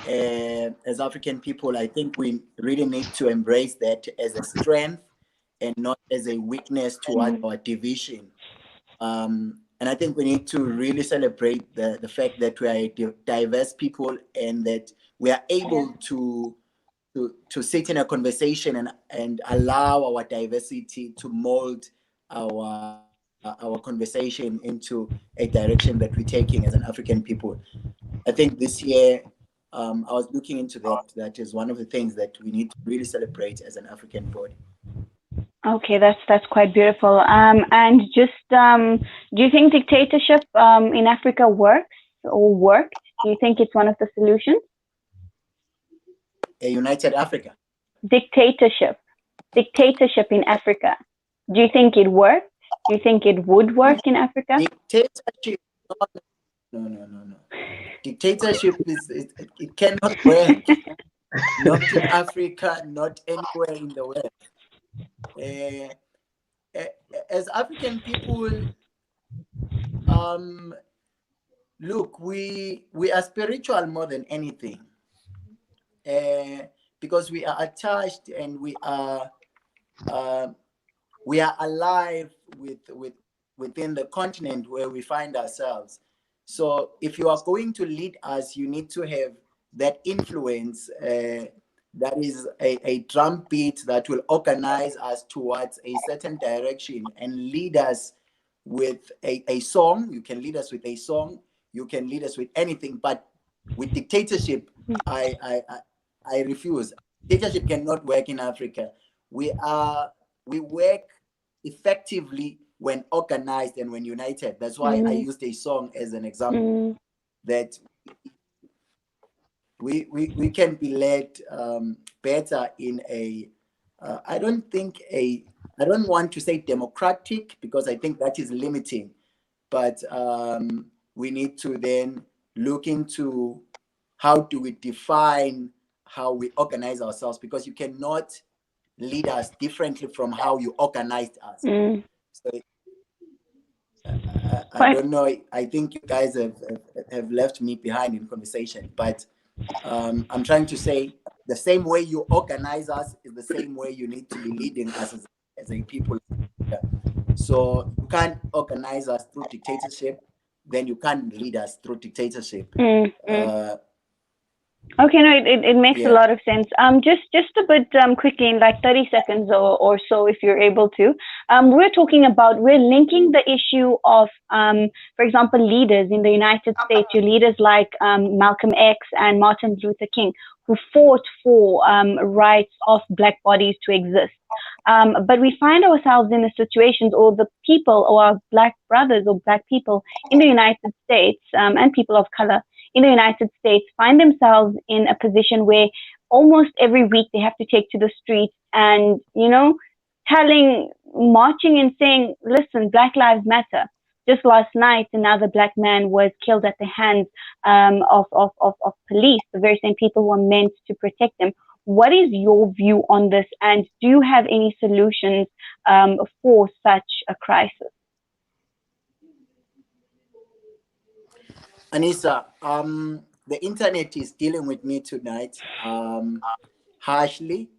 As African people, I think we really need to embrace that as a strength and not as a weakness toward our division. And I think we need to really celebrate the fact that we are a diverse people and that we are able to sit in a conversation and allow our diversity to mold our conversation into a direction that we're taking as an African people. I think this year, I was looking into that. That is one of the things that we need to really celebrate as an African body. Okay, that's quite beautiful. And just do you think dictatorship in Africa works or worked? Do you think it's one of the solutions? A united Africa. Dictatorship in Africa. Do you think it worked? Do you think it would work in Africa? Dictatorship. No. Dictatorship it cannot work. Not in Africa, not anywhere in the world. As African people, look, we are spiritual more than anything, because we are attached and we are alive within the continent where we find ourselves. So if you are going to lead us, you need to have that influence, that is a drum beat that will organize us towards a certain direction and lead us with a song. You can lead us with a song, you can lead us with anything, but with dictatorship, I I I, I refuse. Dictatorship cannot work in Africa. We work effectively when organized and when united. That's why I Mm, used a song as an example, mm, that we can be led better in a I don't think a I don't want to say democratic, because I think that is limiting, but we need to then look into how do we define how we organize ourselves, because you cannot lead us differently from how you organized us. mm. So I Quite. don't know. I think you guys have left me behind in conversation, but I'm trying to say the same way you organize us is the same way you need to be leading us as a people. So you can't organize us through dictatorship, then you can't lead us through dictatorship. Mm, mm. Uh, Okay, no, it makes a yeah. lot of sense. Just a bit quickly, in like 30 seconds or so, if you're able to. We're linking the issue of, for example, leaders in the United States, your leaders like Malcolm X and Martin Luther King, who fought for rights of black bodies to exist. But we find ourselves in the situations, or the people, or our black brothers or black people in the United States, and people of color in the United States, find themselves in a position where almost every week they have to take to the streets and, marching and saying, listen, Black Lives Matter. Just last night, another black man was killed at the hands of police, the very same people who were meant to protect them. What is your view on this, and do you have any solutions for such a crisis? Anisa, the internet is dealing with me tonight harshly.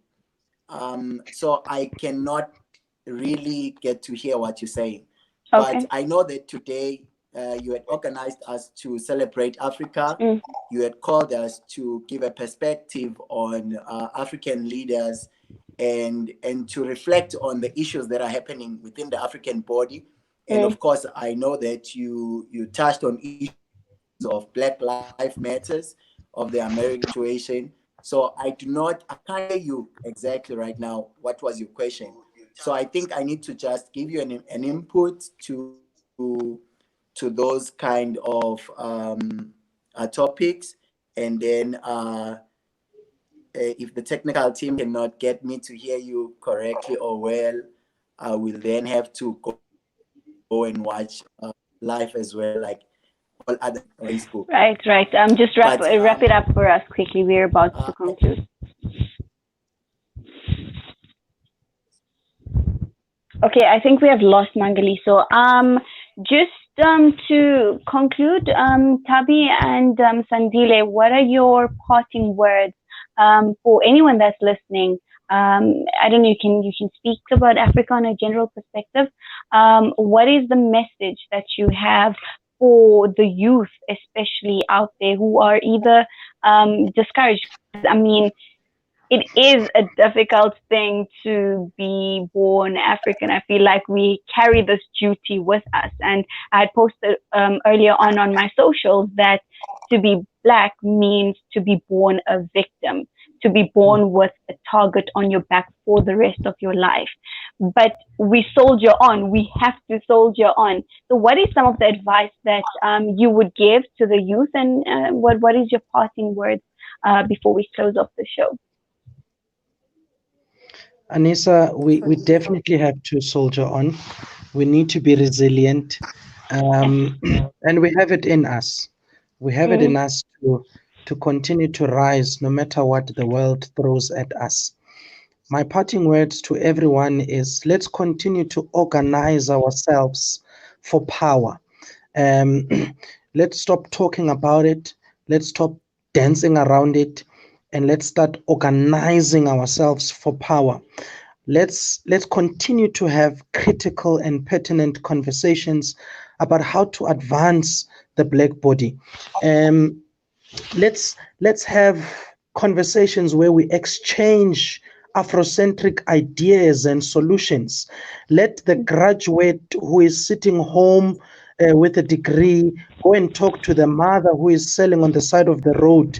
So I cannot really get to hear what you're saying. But Okay. I know that today you had organized us to celebrate Africa. Mm, You had called us to give a perspective on African leaders, and to reflect on the issues that are happening within the African body. And mm. of course, I know that you touched on issues of Black Lives Matters, of the American situation. So I can't hear you exactly right now. What was your question? So I think I need to just give you an input to those kind of topics, and then if the technical team cannot get me to hear you correctly or well, I will then have to go and watch live as well, like all other people on Facebook. Right, right. Just But wrap it up for us quickly. We're about uh, to conclude. Okay, I think we have lost Mangali. So, just to conclude, Tabi and Sandile, what are your parting words for anyone that's listening? I don't know. You can speak about Africa on a general perspective. What is the message that you have for the youth, especially out there, who are either discouraged? I mean, it is a difficult thing to be born African. I feel like we carry this duty with us. And I had posted earlier on my socials that to be black means to be born a victim, to be born with a target on your back for the rest of your life. But we soldier on. We have to soldier on. So, what is some of the advice that you would give to the youth, and what is your parting words before we close off the show? Anissa, we definitely have to soldier on. We need to be resilient. Yes. And we have it in us. We have it Mm, in us to continue to rise no matter what the world throws at us. My parting words to everyone is let's continue to organize ourselves for power. Um, let's stop talking about it. Let's stop dancing around it, and let's start organizing ourselves for power. Let's continue to have critical and pertinent conversations about how to advance the black body. Um, let's have conversations where we exchange Afrocentric ideas and solutions. Let the graduate who is sitting home with a degree go and talk to the mother who is selling on the side of the road,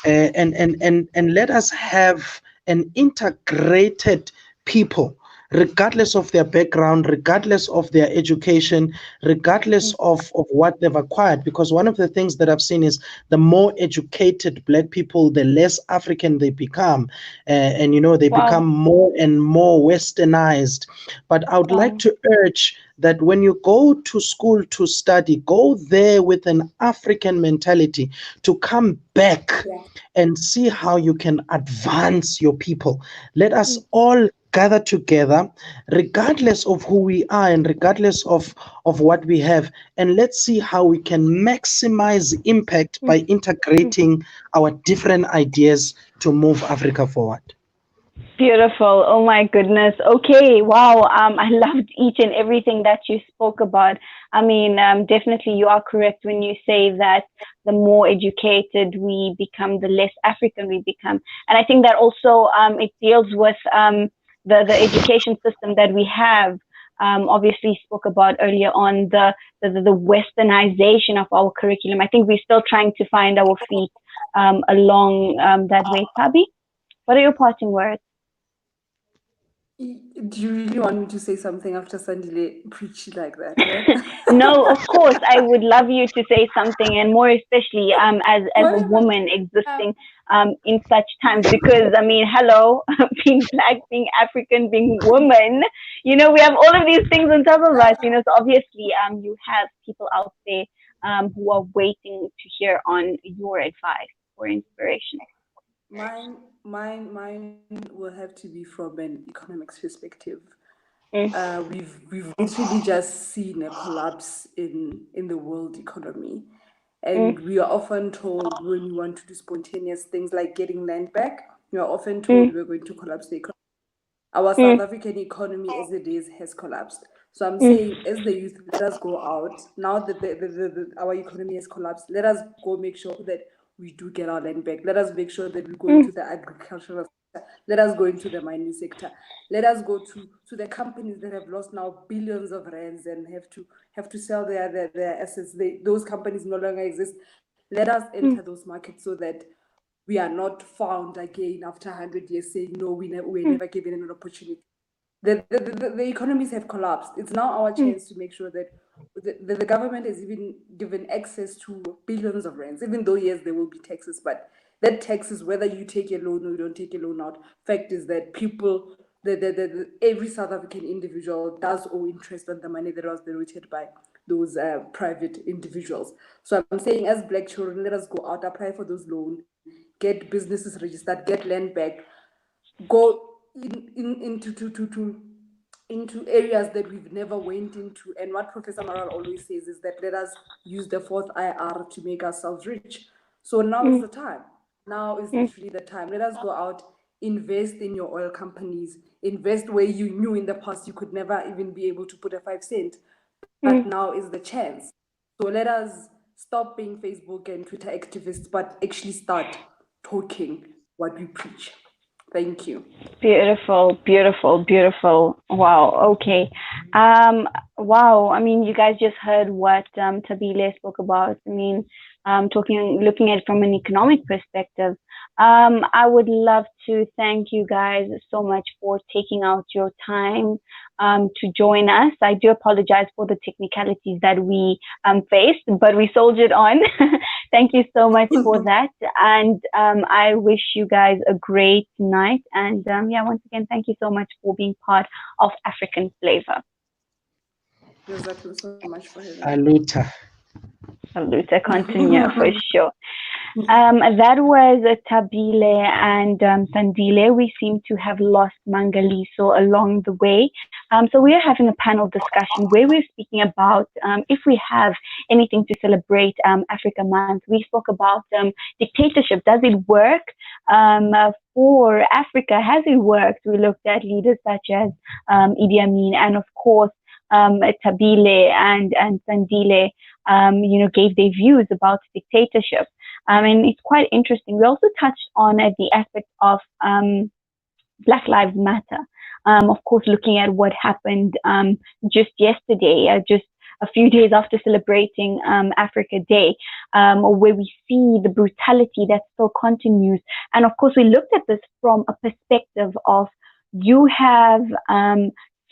and let us have an integrated people, regardless of their background, regardless of their education, regardless of what they've acquired. Because one of the things that I've seen is the more educated Black people, the less African they become. And, they become Wow. more and more westernized. But I would like Wow. to urge that when you go to school to study, go there with an African mentality to come back Yeah. and see how you can advance your people. Let us all gather together, regardless of who we are and regardless of what we have, and let's see how we can maximize impact by integrating our different ideas to move Africa forward. Beautiful. Oh my goodness. Okay. Wow. I loved each and everything that you spoke about. I mean, definitely you are correct when you say that the more educated we become, the less African we become. And I think that also it deals with the education system that we have. Obviously spoke about earlier on the westernization of our curriculum. I think we're still trying to find our feet along that way. Tabi, what are your parting words? Do you really want me to say something after Sandile preachy like that, right? No, of course, I would love you to say something, and more especially as a Well, woman um, existing in such times. Because I mean, hello, being black, being African, being woman, we have all of these things on top of us. So obviously, you have people out there who are waiting to hear on your advice or inspiration. mine will have to be from an economics perspective. Mm, We've literally just seen a collapse in the world economy, mm, and we are often told when we want to do spontaneous things like getting land back, we are often told mm, we're going to collapse the economy. Our South mm, African economy as it is has collapsed. So I'm mm, saying, as the youth, let us go out. Now that our economy has collapsed, let us go make sure that we do get our land back. Let us make sure that we go mm, into the agricultural sector. Let us go into the mining sector. Let us go to the companies that have lost now billions of rands and have to sell their assets. Those companies no longer exist. Let us enter mm, those markets so that we are not found again after 100 years saying, no, we're mm, never given an opportunity. The economies have collapsed. It's now our mm, chance to make sure that the government has even given access to billions of rands, even though, yes, there will be taxes, but that taxes, whether you take a loan or you don't take a loan out, fact is that people, every South African individual does owe interest on the money that was donated by those private individuals. So I'm saying, as Black children, let us go out, apply for those loans, get businesses registered, get land back, go into areas that we've never went into. And what Professor Maral always says is that let us use the fourth IR to make ourselves rich. So now is mm, the time. Now is mm, literally the time. Let us go out, invest in your oil companies, invest where you knew in the past you could never even be able to put a 5 cent, but mm. now is the chance. So let us stop being Facebook and Twitter activists, but actually start talking what we preach. Thank you. Beautiful, beautiful, beautiful. Wow. Okay. Wow. I mean, you guys just heard what Tabile spoke about. I mean, looking at it from an economic perspective. I would love to thank you guys so much for taking out your time to join us. I do apologize for the technicalities that we faced, but we soldiered on. Thank you so much for that. And I wish you guys a great night. And yeah, once again, thank you so much for being part of African Flavor. Jazakallah so much for having me. Aluta. Salute, continue for sure. That was Tabile and Sandile. We seem to have lost Mangaliso along the way. So we are having a panel discussion where we're speaking about if we have anything to celebrate Africa Month. We spoke about dictatorship. Does it work for Africa? Has it worked? We looked at leaders such as Idi Amin and, of course, Tabile and Sandile, gave their views about dictatorship. And it's quite interesting. We also touched on the aspect of Black Lives Matter. Of course, looking at what happened just yesterday, just a few days after celebrating Africa Day, where we see the brutality that still continues. And of course, we looked at this from a perspective of you have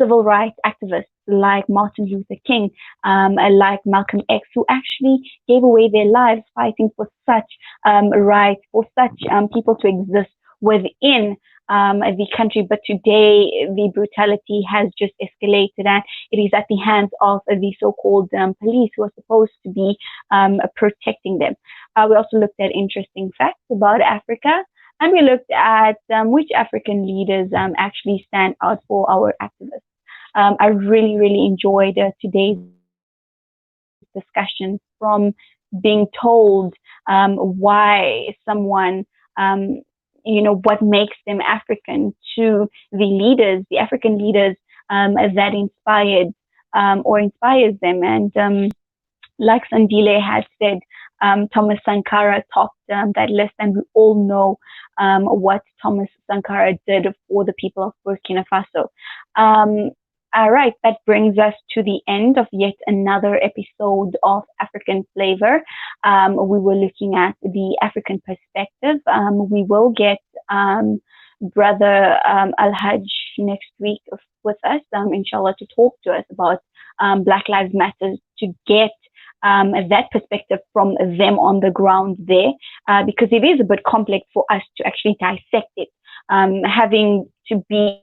civil rights activists like Martin Luther King, like Malcolm X, who actually gave away their lives fighting for such rights, for such people to exist within the country. But today, the brutality has just escalated, and it is at the hands of the so-called police who are supposed to be protecting them. We also looked at interesting facts about Africa, and we looked at which African leaders actually stand out for our activists. I really, really enjoyed today's discussions, from being told why someone, what makes them African, to the leaders, the African leaders that inspired or inspires them. And like Sandile has said, Thomas Sankara topped that list, and we all know what Thomas Sankara did for the people of Burkina Faso. All right, that brings us to the end of yet another episode of African Flavor. We were looking at the African perspective. We will get Brother Al-Hajj next week with us, inshallah, to talk to us about Black Lives Matter, to get that perspective from them on the ground there, because it is a bit complex for us to actually dissect it, having to be